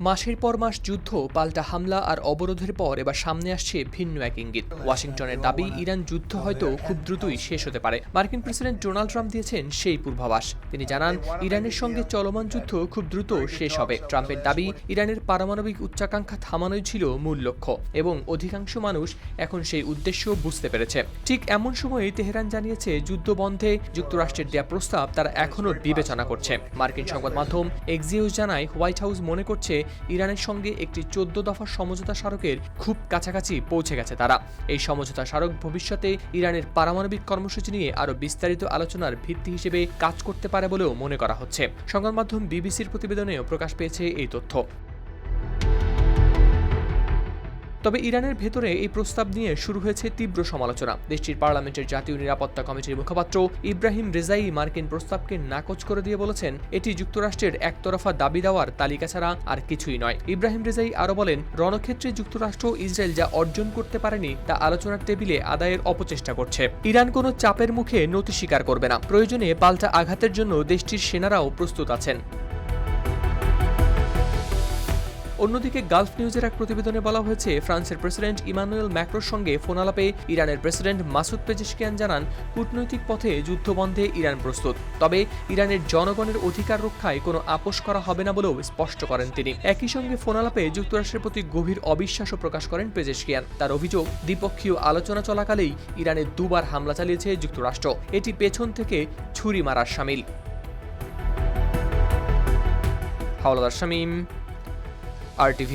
মাসের পর মাস যুদ্ধ, পাল্টা হামলা আর অবরোধের পর এবার সামনে আসছে ভিন্ন এক ইঙ্গিত। ওয়াশিংটনের দাবি, ইরান যুদ্ধ হয়তো খুব দ্রুতই শেষ হতে পারে। মার্কিন প্রেসিডেন্ট ডোনাল্ড ট্রাম্প দিয়েছেন সেই পূর্বাভাস। তিনি জানান, ইরানের সঙ্গে চলমান যুদ্ধ খুব দ্রুত শেষ হবে। ট্রাম্পের দাবি, ইরানের পারমাণবিক উচ্চাকাঙ্ক্ষা থামানোই ছিল মূল লক্ষ্য এবং অধিকাংশ মানুষ এখন সেই উদ্দেশ্য বুঝতে পেরেছে। ঠিক এমন সময়ে তেহরান জানিয়েছে, যুদ্ধ বন্ধে যুক্তরাষ্ট্রের দেয়া প্রস্তাব তারা এখনও বিবেচনা করছে। মার্কিন সংবাদ মাধ্যম এক্সিওস জানায়, হোয়াইট হাউস মনে করছে ইরানের সঙ্গে একটি 14 দফা সমঝোতা স্মারকের খুব কাছাকাছি পৌঁছে গেছে তারা। এই সমঝোতা স্মারক ভবিষ্যতে ইরানের পারমাণবিক কর্মসূচি নিয়ে আরও বিস্তারিত আলোচনার ভিত্তি হিসেবে কাজ করতে পারে বলেও মনে করা হচ্ছে। সংবাদ মাধ্যম বিবিসির প্রতিবেদনেও প্রকাশ পেয়েছে এই তথ্য। তবে ইরানের ভেতরে এই প্রস্তাব নিয়ে শুরু হয়েছে তীব্র সমালোচনা। দেশটির পার্লামেন্টের জাতীয় নিরাপত্তা কমিটির মুখপাত্র ইব্রাহিম রেজাই মার্কিন প্রস্তাবকে নাকচ করে দিয়ে বলেছেন, এটি যুক্তরাষ্ট্রের একতরফা দাবি দেওয়ার তালিকা ছাড়া আর কিছুই নয়। ইব্রাহিম রেজাই আরও বলেন, রণক্ষেত্রে যুক্তরাষ্ট্র ইসরায়েল যা অর্জন করতে পারেনি তা আলোচনার টেবিলে আদায়ের অপচেষ্টা করছে। ইরান কোনো চাপের মুখে নতি স্বীকার করবে না। প্রয়োজনে পাল্টা আঘাতের জন্য দেশটির সেনারাও প্রস্তুত আছেন। অন্যদিকে গালফ নিউজের এক প্রতিবেদনে বলা হয়েছে, ফ্রান্সের প্রেসিডেন্ট ইমানুয়েল ম্যাক্রোর সঙ্গে ফোনালাপে ইরানের প্রেসিডেন্ট মাসুদ পেজেশকিয়ান জানান, কূটনৈতিক পথে যুদ্ধবন্ধে ইরান প্রস্তুত। তবে ইরানের জনগণের অধিকার রক্ষায় কোনো আপোষ করা হবে না বলেও স্পষ্ট করেন তিনি। একই সঙ্গে ফোনালাপে যুক্তরাষ্ট্রের প্রতি গভীর অবিশ্বাসও প্রকাশ করেন পেজেশকিয়ান। তার অভিযোগ, দ্বিপক্ষীয় আলোচনা চলাকালেই ইরানে দুবার হামলা চালিয়েছে যুক্তরাষ্ট্র। এটি পেছন থেকে ছুরি মারার শামিল। হাওলাদার শামীম, RTV।